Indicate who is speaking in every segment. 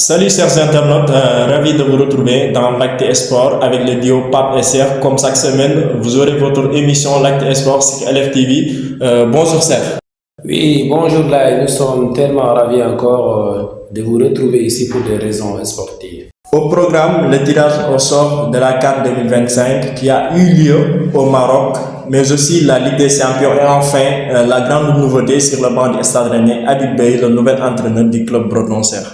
Speaker 1: Salut chers internautes, ravi de vous retrouver dans l'Acte Sport avec le duo Pape et Serre. Comme chaque semaine, vous aurez votre émission l'Acte Sport sur LFTV. Bonjour Serre.
Speaker 2: Oui, bonjour là, nous sommes tellement ravis encore de vous retrouver ici pour des raisons sportives.
Speaker 1: Au programme, le tirage au sort de la CAN 2025 qui a eu lieu au Maroc, mais aussi la Ligue des Champions et enfin la grande nouveauté sur le banc du Stade Rennais, Habib Beye, le nouvel entraîneur du club breton Serre.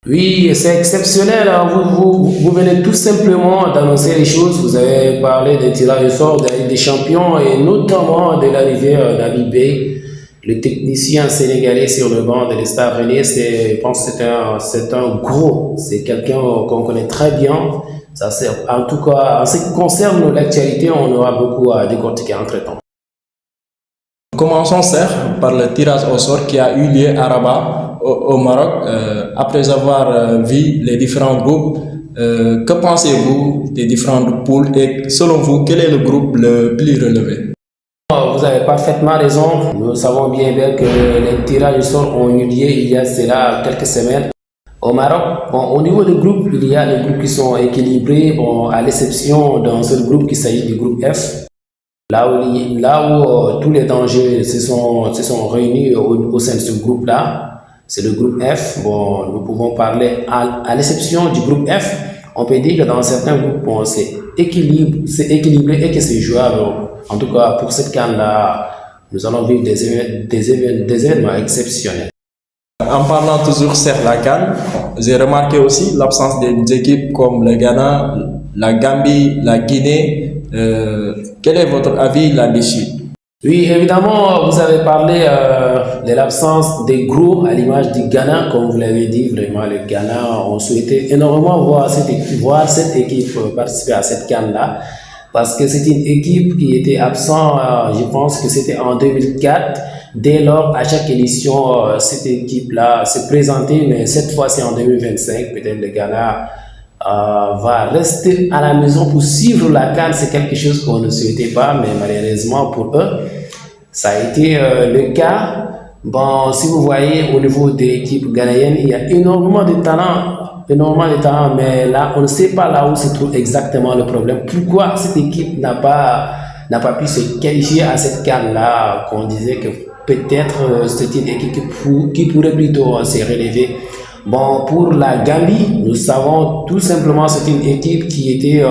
Speaker 2: Oui, c'est exceptionnel. Vous venez tout simplement d'annoncer les choses. Vous avez parlé des tirages au sort de la Ligue des Champions et notamment de l'arrivée d'Habib Beye, le technicien sénégalais sur le banc de l'Stade Rennais. Je pense que c'est un gros, c'est quelqu'un qu'on connaît très bien. Ça, en tout cas, en ce qui concerne l'actualité, on aura beaucoup à décortiquer entre-temps.
Speaker 1: Commençons Serre par le tirage au sort qui a eu lieu à Rabat au Maroc. Après avoir vu les différents groupes, que pensez-vous des différentes poules et selon vous, quel est le groupe le plus relevé?
Speaker 2: Vous avez parfaitement raison. Nous savons bien que les tirages au sort ont eu lieu il y a cela quelques semaines au Maroc. Bon, au niveau des groupes, il y a des groupes qui sont équilibrés, à l'exception d'un seul groupe qui s'agit du groupe F. Là où tous les dangers se sont réunis au sein de ce groupe-là, c'est le groupe F. Bon, nous pouvons parler à l'exception du groupe F. On peut dire que dans certains groupes, c'est équilibré et que c'est jouable. En tout cas, pour cette CAN-là, nous allons vivre des événements exceptionnels.
Speaker 1: En parlant toujours de la CAN, j'ai remarqué aussi l'absence des équipes comme le Ghana, la Gambie, la Guinée. Quel est votre avis là-dessus?
Speaker 2: Oui, évidemment, vous avez parlé de l'absence des gros à l'image du Ghana, comme vous l'avez dit, vraiment le Ghana, on souhaitait énormément voir cette équipe participer à cette CAN-là, parce que c'est une équipe qui était absente, je pense que c'était en 2004, dès lors, à chaque édition, cette équipe-là s'est présentée, mais cette fois-ci en 2025, peut-être le Ghana va rester à la maison pour suivre la CAN. C'est quelque chose qu'on ne souhaitait pas, mais malheureusement pour eux, ça a été le cas. Bon, si vous voyez au niveau de l'équipe ghanéenne, il y a énormément de talent, mais là, on ne sait pas là où se trouve exactement le problème. Pourquoi cette équipe n'a pas pu se qualifier à cette CAN-là, qu'on disait que peut-être c'est une équipe qui pourrait plutôt se relever. Bon, pour la Gambie, nous savons tout simplement c'est une équipe qui était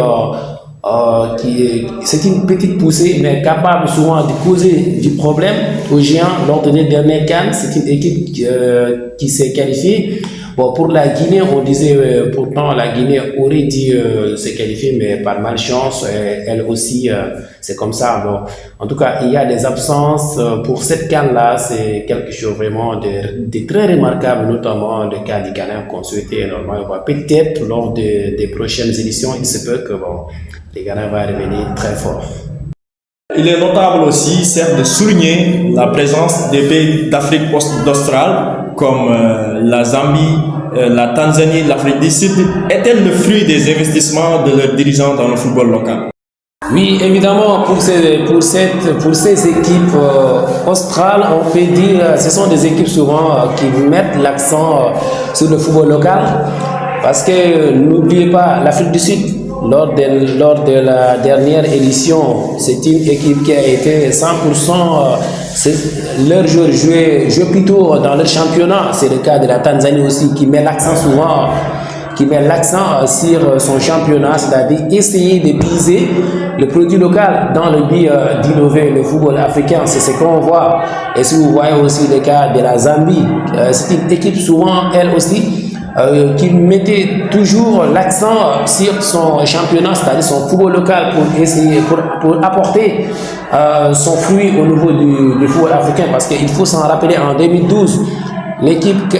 Speaker 2: c'est une petite poussée, mais capable souvent de causer du problème aux géants lors de les dernières CAN. C'est une équipe qui s'est qualifiée. Bon, pour la Guinée, on disait pourtant la Guinée aurait dû se qualifier, mais par malchance, elle aussi, c'est comme ça. Bon, en tout cas, il y a des absences pour cette CAN-là. C'est quelque chose vraiment de très remarquable, notamment le cas du Ghana qu'on souhaitait énormément voir. Peut-être lors des prochaines éditions, il se peut que le Ghana va revenir très fort.
Speaker 1: Il est notable aussi, certes, de souligner la présence des pays d'Afrique australe comme la Zambie, la Tanzanie, l'Afrique du Sud. Est-elle le fruit des investissements de leurs dirigeants dans le football local?
Speaker 2: Oui, évidemment, pour ces équipes australes, on peut dire ce sont des équipes souvent qui mettent l'accent sur le football local. Parce que n'oubliez pas, l'Afrique du Sud, lors de la dernière édition, c'est une équipe qui a été 100%, leurs joueurs jouaient plutôt dans leur championnat. C'est le cas de la Tanzanie aussi, qui met l'accent sur son championnat, c'est-à-dire essayer de puiser le produit local dans le but d'innover le football africain. C'est ce qu'on voit. Et si vous voyez aussi le cas de la Zambie, c'est une équipe souvent, elle aussi, qui mettait toujours l'accent sur son championnat, c'est-à-dire son football local, pour apporter son fruit au niveau du football africain. Parce qu'il faut s'en rappeler, en 2012, l'équipe que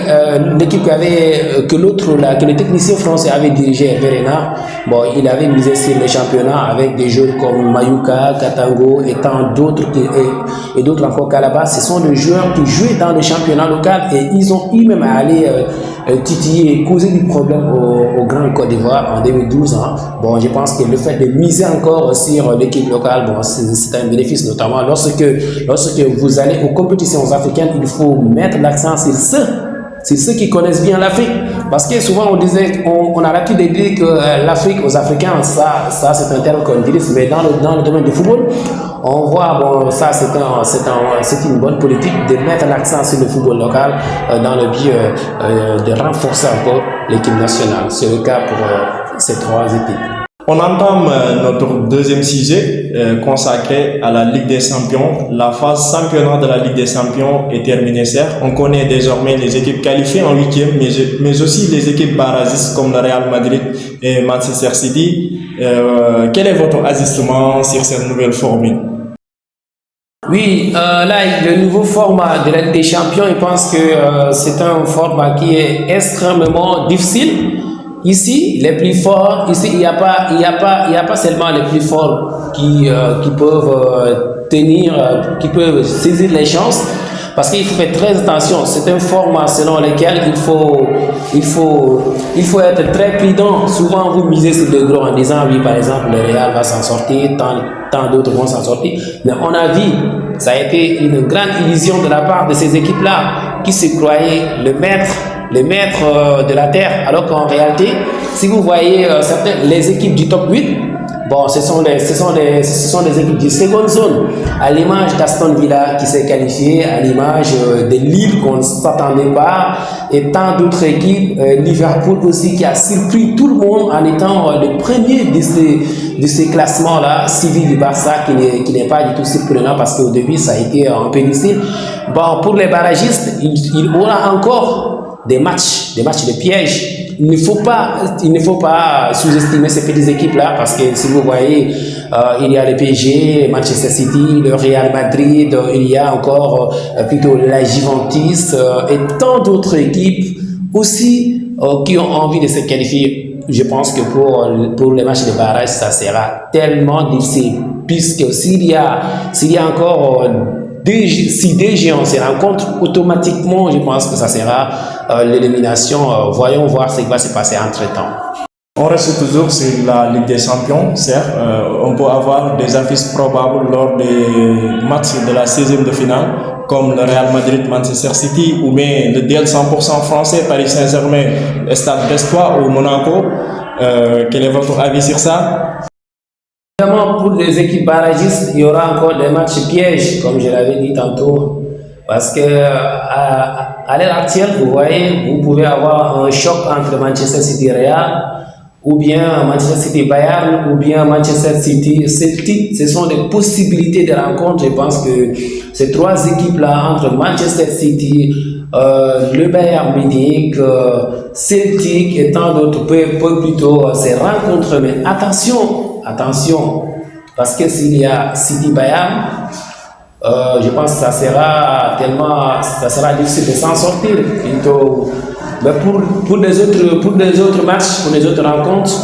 Speaker 2: le technicien français avait dirigé, Verena, bon, il avait misé sur le championnat avec des joueurs comme Mayuka, Katango et tant d'autres, et d'autres encore Calabar. Ce sont des joueurs qui jouaient dans le championnat local et ils ont eu même à aller titiller et causer du problème au Grand Côte d'Ivoire en 2012. Hein. Bon, je pense que le fait de miser encore sur l'équipe locale, bon, c'est un bénéfice, notamment lorsque vous allez aux compétitions africaines, il faut mettre l'accent sur ceux C'est ceux qui connaissent bien l'Afrique. Parce que souvent on a l'habitude de dire que l'Afrique aux Africains, ça c'est un terme qu'on utilise, mais dans le domaine du football, on voit, bon, ça c'est une bonne politique de mettre l'accent sur le football local dans le but de renforcer encore l'équipe nationale. C'est le cas pour ces trois équipes.
Speaker 1: On entame notre deuxième sujet consacré à la Ligue des Champions. La phase championnat de la Ligue des Champions est terminée, certes. On connaît désormais les équipes qualifiées en huitième, mais aussi les équipes barragistes comme le Real Madrid et Manchester City. Quel est votre ajustement sur cette nouvelle formule?
Speaker 2: Oui, là, le nouveau format de la Ligue des Champions, je pense que c'est un format qui est extrêmement difficile. Ici, les plus forts, ici, il n'y a pas seulement les plus forts qui peuvent qui peuvent saisir les chances, parce qu'il faut faire très attention. C'est un format selon lequel il faut être très prudent. Souvent, vous misez sur le gros en disant, oui, par exemple, le Real va s'en sortir, tant d'autres vont s'en sortir. Mais on a vu, ça a été une grande illusion de la part de ces équipes-là qui se croyaient le maître de la terre, alors qu'en réalité, si vous voyez les équipes du top 8, bon, ce sont des équipes de seconde zone, à l'image d'Aston Villa qui s'est qualifié, à l'image de Lille qu'on ne s'attendait pas, et tant d'autres équipes, Liverpool aussi qui a surpris tout le monde en étant le premier de ces classements-là, suivi du Barça qui n'est pas du tout surprenant parce qu'au début ça a été un peu difficile. Bon, pour les barragistes, il aura encore des matchs de piège. Il ne faut pas sous-estimer ces petites équipes-là parce que si vous voyez, il y a le PSG, Manchester City, le Real Madrid, il y a encore plutôt la Juventus et tant d'autres équipes aussi qui ont envie de se qualifier. Je pense que pour les matchs de barrage, ça sera tellement difficile puisque s'il y a encore si deux géants se rencontrent, automatiquement, je pense que ça sera l'élimination. Voyons voir ce qui va se passer entre-temps.
Speaker 1: On reste toujours sur la Ligue des Champions, certes. On peut avoir des affiches probables lors des matchs de la 16e de finale, comme le Real Madrid, Manchester City, ou bien le duel 100% français, Paris Saint-Germain, Stade Brestois ou Monaco. Quel est votre avis sur ça?
Speaker 2: Évidemment, pour les équipes barragistes, il y aura encore des matchs pièges, comme je l'avais dit tantôt. Parce que à l'heure actuelle, vous voyez, vous pouvez avoir un choc entre Manchester City et Real, ou bien Manchester City Bayern, ou bien Manchester City Celtic. Ce sont des possibilités de rencontre. Je pense que ces trois équipes-là, entre Manchester City, le Bayern Munich, Celtic et tant d'autres, peuvent plutôt se rencontrer. Mais attention, parce que s'il y a City Bayern, je pense que ça sera difficile de s'en sortir. Mais pour les autres matchs, pour les autres rencontres,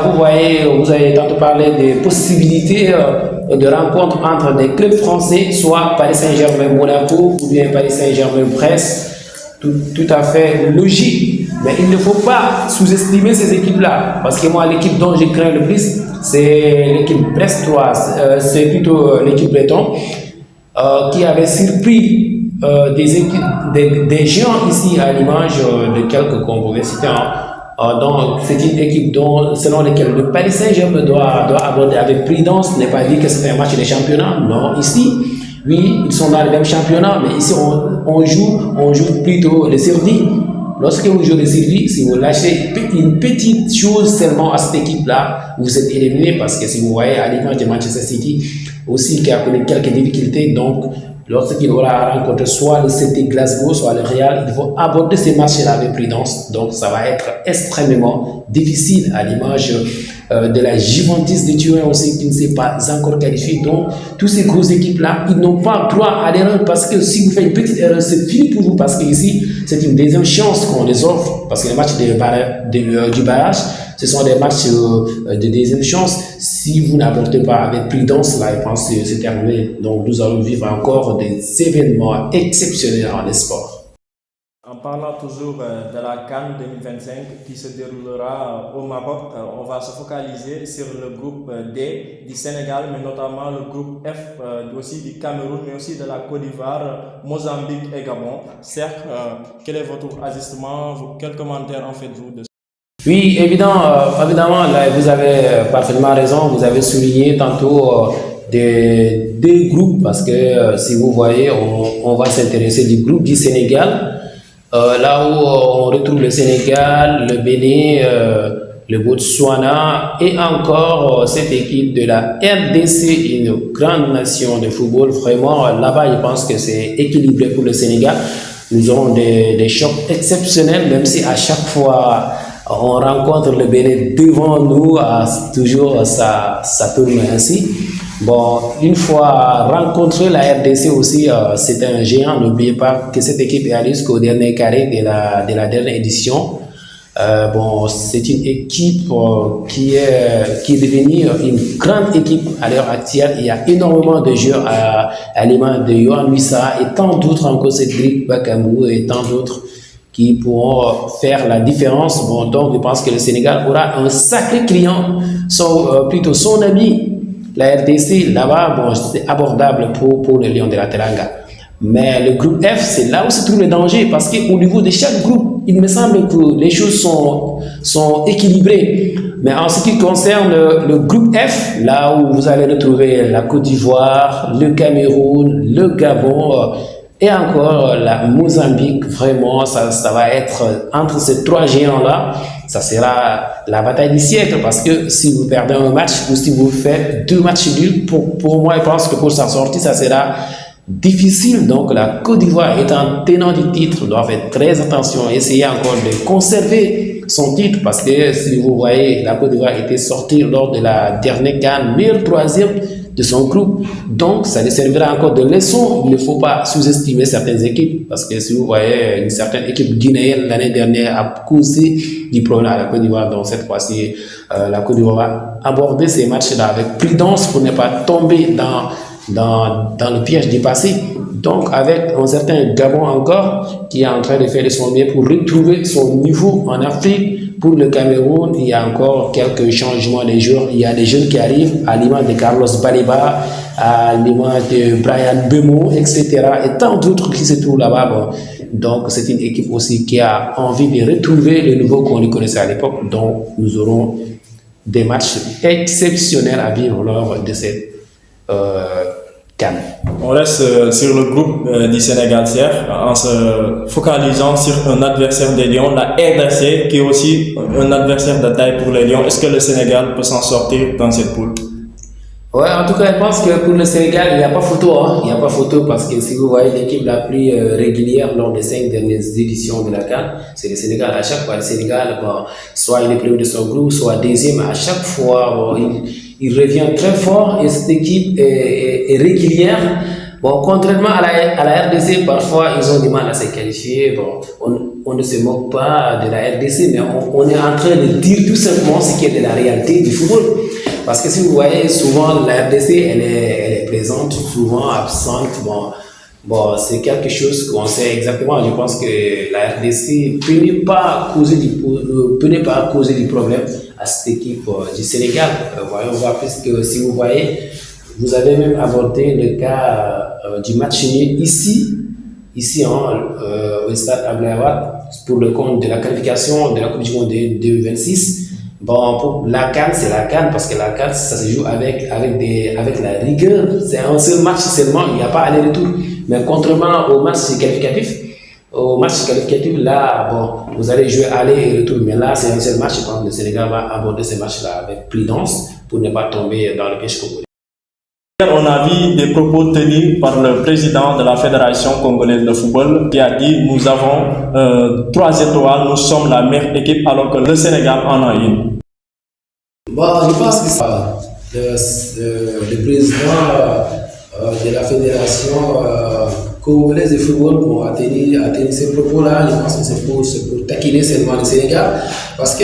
Speaker 2: vous voyez, vous avez tantôt parlé des possibilités de rencontres entre des clubs français, soit Paris Saint-Germain Monaco ou bien Paris Saint-Germain Brest. Tout à fait logique. Mais il ne faut pas sous-estimer ces équipes-là. Parce que moi, l'équipe dont je crains le plus, c'est l'équipe brestoise. C'est plutôt l'équipe bretonne qui avait surpris des géants ici à l'image de quelques qu'on pouvait citer. Donc, c'est une équipe selon laquelle le Paris Saint-Germain doit aborder avec prudence. Ce n'est pas dit que c'est un match de championnat. Non, ici, oui, ils sont dans le même championnat, mais ici, on joue plutôt le survie. Lorsque vous jouez le survie, si vous lâchez une petite chose seulement à cette équipe-là, vous êtes éliminé parce que si vous voyez à l'image de Manchester City aussi qui a connu quelques difficultés, donc lorsqu'il aura rencontré soit le CT Glasgow, soit le Real, il faut aborder ces matchs-là avec prudence. Donc ça va être extrêmement difficile à l'image de la Juventus de Turin aussi qui ne s'est pas encore qualifiée. Donc toutes ces grosses équipes-là, ils n'ont pas droit à l'erreur parce que si vous faites une petite erreur, c'est fini pour vous parce que ici, c'est une deuxième chance qu'on les offre parce que les matchs du barrage, ce sont des matchs de deuxième chance. Si vous n'apportez pas avec prudence, là, je pense que c'est terminé. Donc, nous allons vivre encore des événements exceptionnels dans les sports.
Speaker 1: En parlant toujours de la CAN 2025 qui se déroulera au Maroc, on va se focaliser sur le groupe D du Sénégal, mais notamment le groupe F aussi du Cameroun, mais aussi de la Côte d'Ivoire, Mozambique et Gabon. Certes, quel est votre ajustement? Quels commentaires en faites-vous de ça?
Speaker 2: Oui, évidemment, là, vous avez parfaitement raison. Vous avez souligné tantôt des groupes parce que si vous voyez, on va s'intéresser du groupe du Sénégal. Là où on retrouve le Sénégal, le Bénin, le Botswana et encore cette équipe de la RDC, une grande nation de football. Vraiment, là-bas, je pense que c'est équilibré pour le Sénégal. Nous aurons des chocs exceptionnels, même si à chaque fois on rencontre le Bénin devant nous, toujours ça tourne ainsi. Bon, une fois rencontré la RDC aussi, c'est un géant. N'oubliez pas que cette équipe est allée jusqu'au dernier carré de la dernière édition. Bon, c'est une équipe qui est devenue une grande équipe à l'heure actuelle. Il y a énormément de joueurs à l'image de Yohan Wissa et tant d'autres encore, Cédric Bakambu et tant d'autres qui pourront faire la différence. Bon, donc je pense que le Sénégal aura un sacré client, plutôt son ami. La RDC, là-bas, bon, c'est abordable pour le Lion de la Teranga. Mais le groupe F, c'est là où se trouve le danger parce qu'au niveau de chaque groupe, il me semble que les choses sont équilibrées. Mais en ce qui concerne le groupe F, là où vous allez retrouver la Côte d'Ivoire, le Cameroun, le Gabon et encore la Mozambique, vraiment, ça va être entre ces trois géants-là. Ça sera la bataille du siècle parce que si vous perdez un match ou si vous faites deux matchs nuls, pour moi, je pense que pour s'en sortir, ça sera difficile. Donc, la Côte d'Ivoire étant tenant du titre doit faire très attention, essayer encore de conserver son titre parce que si vous voyez, la Côte d'Ivoire était sortie lors de la dernière CAN, meilleur troisième de son groupe. Donc, ça lui servira encore de leçon. Il ne faut pas sous-estimer certaines équipes parce que si vous voyez, une certaine équipe guinéenne l'année dernière a causé du problème à la Côte d'Ivoire. Donc, cette fois-ci, la Côte d'Ivoire va aborder ces matchs-là avec prudence pour ne pas tomber dans le piège du passé. Donc, avec un certain Gabon encore qui est en train de faire de son mieux pour retrouver son niveau en Afrique. Pour le Cameroun, il y a encore quelques changements des joueurs. Il y a des jeunes qui arrivent à l'image de Carlos Baliba, à l'image de Brian Bemo, etc. Et tant d'autres qui se trouvent là-bas. Bon. Donc, c'est une équipe aussi qui a envie de retrouver le niveau qu'on lui connaissait à l'époque. Donc, nous aurons des matchs exceptionnels à vivre lors de cette CAN.
Speaker 1: On reste sur le groupe du Sénégal en se focalisant sur un adversaire des Lions, la RDC, qui est aussi un adversaire de taille pour les Lions. Est-ce que le Sénégal peut s'en sortir dans cette poule?
Speaker 2: Ouais, en tout cas, je pense que pour le Sénégal, il n'y a pas photo. Hein. Il n'y a pas photo parce que si vous voyez l'équipe la plus régulière lors des 5 dernières éditions de la CAN, c'est le Sénégal. À chaque fois, le Sénégal, bon, soit il est premier de son groupe, soit deuxième. À chaque fois, bon, il revient très fort et cette équipe est régulière. Bon, contrairement à la RDC, parfois ils ont du mal à se qualifier. Bon, on ne se moque pas de la RDC, mais on est en train de dire tout simplement ce qui est de la réalité du football. Parce que si vous voyez, souvent la RDC, elle est présente, souvent absente. Bon, c'est quelque chose qu'on sait exactement. Je pense que la RDC peut ne pas causer du problème à cette équipe du Sénégal. Voyons voir, puisque si vous voyez, vous avez même abordé le cas du match nul ici au stade Abdoulaye Wade pour le compte de la qualification de la Coupe du Monde 2026. Bon, pour la CAN, c'est la CAN parce que la CAN, ça se joue avec la rigueur. C'est un seul match seulement, il n'y a pas aller-retour. Mais contrairement au match qualificatif, là, bon, vous allez jouer aller et retour. Mais là, c'est un seul match. Je pense que le Sénégal va aborder ce match-là avec prudence pour ne pas tomber dans le piège congolais.
Speaker 1: On a vu des propos tenus par le président de la Fédération congolaise de football qui a dit nous avons 3 étoiles, nous sommes la meilleure équipe alors que le Sénégal en a une.
Speaker 2: Bon, je pense que le président de la Fédération congolaise de football a tenu ces propos-là. Je pense que c'est pour taquiner seulement le Sénégal parce que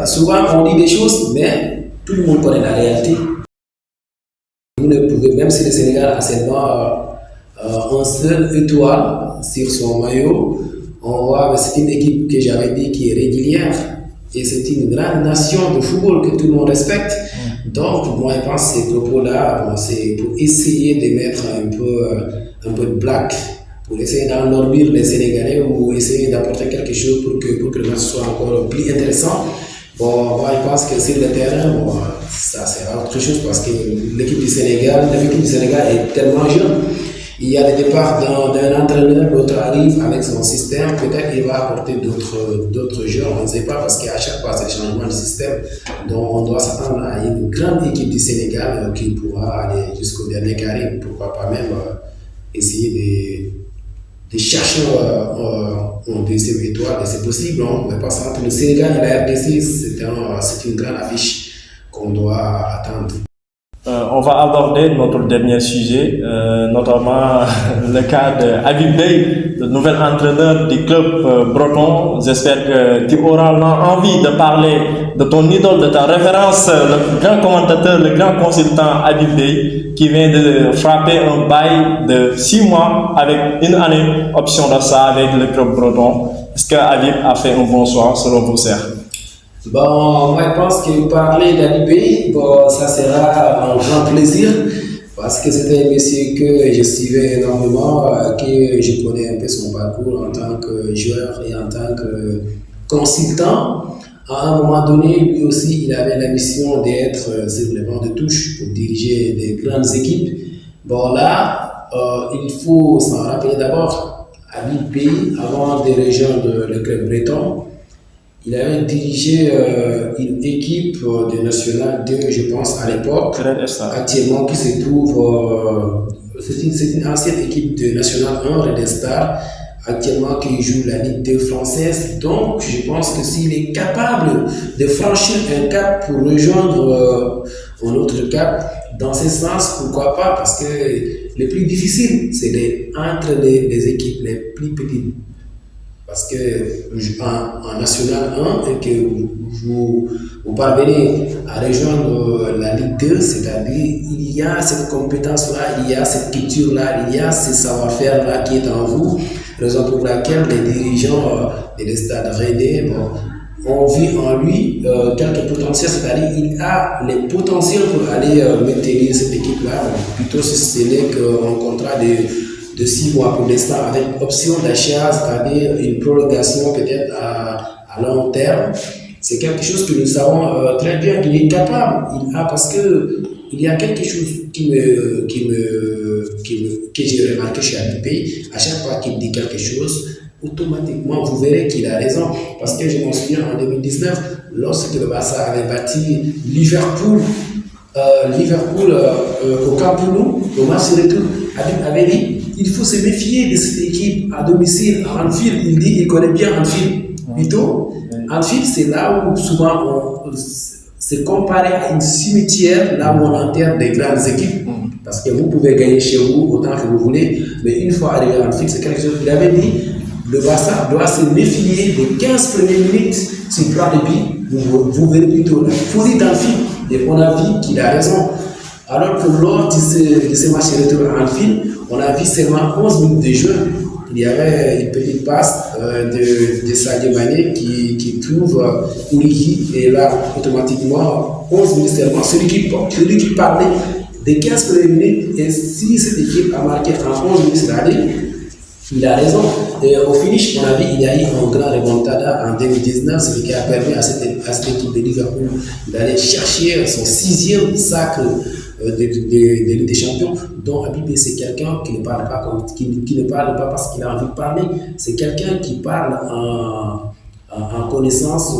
Speaker 2: souvent on dit des choses, mais tout le monde connaît la réalité. Vous ne pouvez, même si le Sénégal a seulement un seul étoile sur son maillot, on voit, c'est une équipe que j'avais dit qui est régulière et c'est une grande nation de football que tout le monde respecte. Donc, moi, je pense que ces propos-là, bon, c'est pour essayer de mettre un peu de blague, pour essayer d'endormir les Sénégalais ou essayer d'apporter quelque chose pour que le match soit encore plus intéressant. Bon, moi, je pense que sur le terrain, bon, ça c'est autre chose parce que l'équipe du Sénégal est tellement jeune. Il y a des départs d'un entraîneur, l'autre arrive avec son système, peut-être qu'il va apporter d'autres jeux, on ne sait pas, parce qu'à chaque fois c'est le changement de système. Donc on doit s'attendre à une grande équipe du Sénégal qui pourra aller jusqu'au dernier carré, pourquoi pas même essayer de chercher une deuxième étoile, et c'est possible, on ne peut pas s'attendre. Le Sénégal et la RDC, c'est une grande affiche qu'on doit attendre.
Speaker 1: On va aborder notre dernier sujet, notamment le cas d'Habib Beye, le nouvel entraîneur du club breton. J'espère que tu auras envie de parler de ton idole, de ta référence, le grand commentateur, le grand consultant Habib Beye, qui vient de frapper un bail de 6 mois avec une année option d'achat avec le club breton. Est-ce que Habib a fait un bon choix selon vous, Serre?
Speaker 2: Bon, moi je pense que parler d'Habib Beye, bon, ça sera un grand plaisir parce que c'était un monsieur que je suivais énormément, que je connais un peu son parcours en tant que joueur et en tant que consultant. À un moment donné, lui aussi, il avait la mission d'être sur le banc de touche pour diriger des grandes équipes. Bon, là, il faut s'en rappeler d'abord. Habib Beye, avant de rejoindre le club breton, il avait dirigé une équipe de National 2, je pense, à l'époque, actuellement qui se trouve, c'est une ancienne équipe de National 1, Red Star, actuellement qui joue la Ligue 2 française. Donc, je pense que s'il est capable de franchir un cap pour rejoindre un autre cap, dans ce sens, pourquoi pas, parce que le plus difficile, c'est d'entraîner les équipes les plus petites. Parce que en National 1, et que vous parvenez à rejoindre la Ligue 2, c'est-à-dire il y a cette compétence-là, il y a cette culture-là, il y a ce savoir-faire-là qui est en vous, raison pour laquelle les dirigeants des stades rennais ont vu en lui quelques potentiels, c'est-à-dire il a les potentiels pour aller maintenir cette équipe-là, plutôt si ce n'est qu'un contrat de 6 mois pour l'instant avec option d'achat, c'est-à-dire une prolongation peut-être à long terme. C'est quelque chose que nous savons très bien qu'il est capable. Parce que il y a quelque chose que j'ai remarqué chez Habib Beye. À chaque fois qu'il dit quelque chose, automatiquement vous verrez qu'il a raison. Parce que je m'en souviens en 2019, lorsque le Barça avait battu Liverpool au Camp Nou, au match de retour, Habib avait dit il faut se méfier de cette équipe à domicile, à Anfield. Il dit il connaît bien Anfield. Plutôt, Anfield, c'est là où souvent on se compare à une cimetière, là où on enterre des grandes équipes. Parce que vous pouvez gagner chez vous autant que vous voulez, mais une fois arrivé à Anfield, c'est quelque chose qu'il avait dit. Le Barça doit se méfier des 15 premières minutes sur le plan de but. Vous verrez plutôt la folie d'Anfield. Et on a vu qu'il a raison. Alors que lors de ce match de retour à Anfield, on a vu seulement 11 minutes de jeu. Il y avait une petite passe de Sadio Mané qui trouve Origi et là, automatiquement, 11 minutes seulement. Celui qui parlait des 15 premières minutes, et si cette équipe a marqué en 11 minutes, c'est-à-dire, il a raison. Et au finish, on a vu il y a eu un grand remontada en 2019, ce qui a permis à cette équipe de Liverpool d'aller chercher son 6e sacre de Ligue des Champions. Donc Habib Beye, c'est quelqu'un qui ne parle pas qui ne parle pas parce qu'il a envie de parler. C'est quelqu'un qui parle en connaissance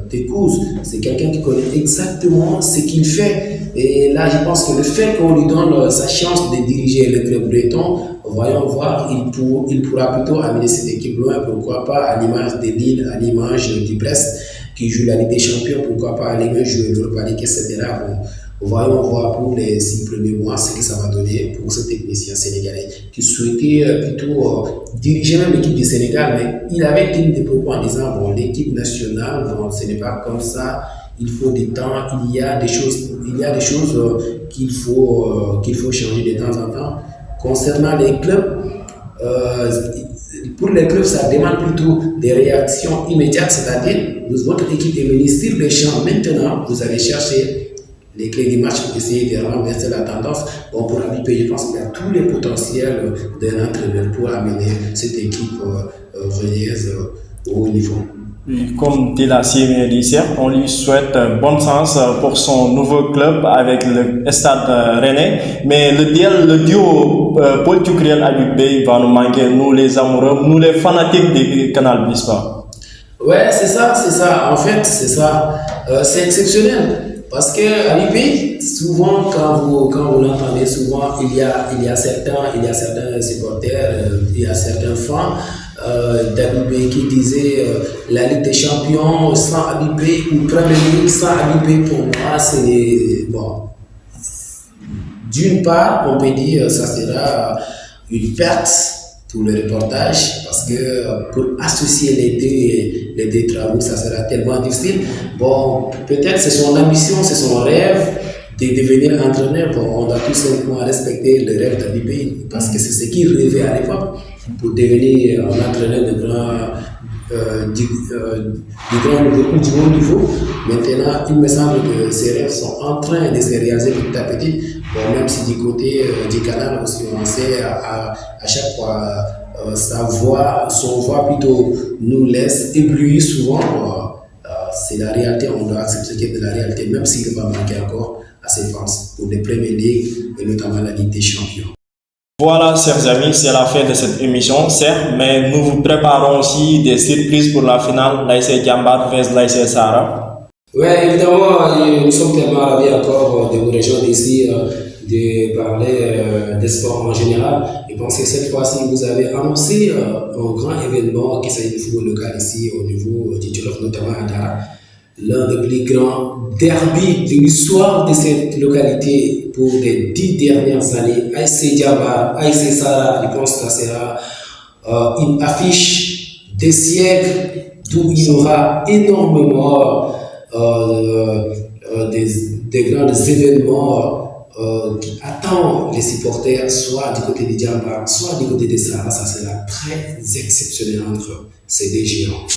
Speaker 2: des causes. C'est quelqu'un qui connaît exactement ce qu'il fait. Et là, je pense que le fait qu'on lui donne sa chance de diriger le club breton, voyons voir, il pourra plutôt amener cette équipe loin. Pourquoi pas à l'image de Lille, à l'image du Brest qui joue la Ligue des Champions, pourquoi pas à l'image de l'Europa League, etc. Voyons voir pour les 6 premiers mois ce que ça va donner pour ce technicien sénégalais qui souhaitait plutôt diriger même l'équipe du Sénégal, mais il avait tenu des propos en disant bon, l'équipe nationale, bon, ce n'est pas comme ça, il faut du temps, il y a des choses qu'il faut changer de temps en temps. Concernant les clubs, pour les clubs, ça demande plutôt des réactions immédiates, c'est-à-dire votre équipe est menée sur les champs. Maintenant, vous allez chercher les clés du match pour essayer de renverser la tendance. Bon, pour Habib Beye, je pense qu'il y a tous les potentiels d'un entraîneur pour amener cette équipe rennaise au haut niveau.
Speaker 1: Comme dit la CMDCR, on lui souhaite bon sens pour son nouveau club avec le Stade Rennais. Mais le duo Paul Tucriel Habib Beye va nous manquer, nous les amoureux, nous les fanatiques du Canal Plus.
Speaker 2: Ouais, c'est ça. En fait, c'est ça. C'est exceptionnel. Parce que Habib Beye, souvent, quand vous l'entendez, souvent, il y a certains supporters, il y a certains fans d'Habib Beye qui disaient la Ligue des Champions sans Habib Beye ou Premier League sans Habib Beye, pour moi, c'est bon. D'une part, on peut dire ça sera une perte pour le reportage parce que pour associer les deux travaux, ça sera tellement difficile. Bon, peut-être c'est son ambition, c'est son rêve de devenir entraîneur. Bon, on doit tout simplement respecter le rêve d'Habib Beye parce que c'est ce qu'il rêvait à l'époque pour devenir un entraîneur du haut niveau. Maintenant, il me semble que ces rêves sont en train de se réaliser petit à petit. Bon, même si du côté du canal aussi, on sait à chaque fois son voix plutôt nous laisse éblouir souvent. C'est la réalité, on doit accepter qu'il y a de la réalité, même s'il va manquer encore à ses fans pour les Premier League et notamment la Ligue des Champions.
Speaker 1: Voilà, chers amis, c'est la fin de cette émission, certes, mais nous vous préparons aussi des surprises pour la finale l'ASC Diambar vs l'ASC Sahara.
Speaker 2: Oui, évidemment, nous sommes tellement ravis encore de vous rejoindre ici, de parler des sports en général. Je pense que cette fois-ci, vous avez annoncé un grand événement qui s'agit du football local ici au niveau du Djolof, notamment à Dara. L'un des plus grands derbys de l'histoire de cette localité pour les 10 dernières années. ASC Diambar, ASC Sahara, je pense que ça sera une affiche des siècles d'où il y aura énormément des grands événements qui attendent les supporters, soit du côté de Diambar, soit du côté de Sahara. Ça sera très exceptionnel entre ces deux géants.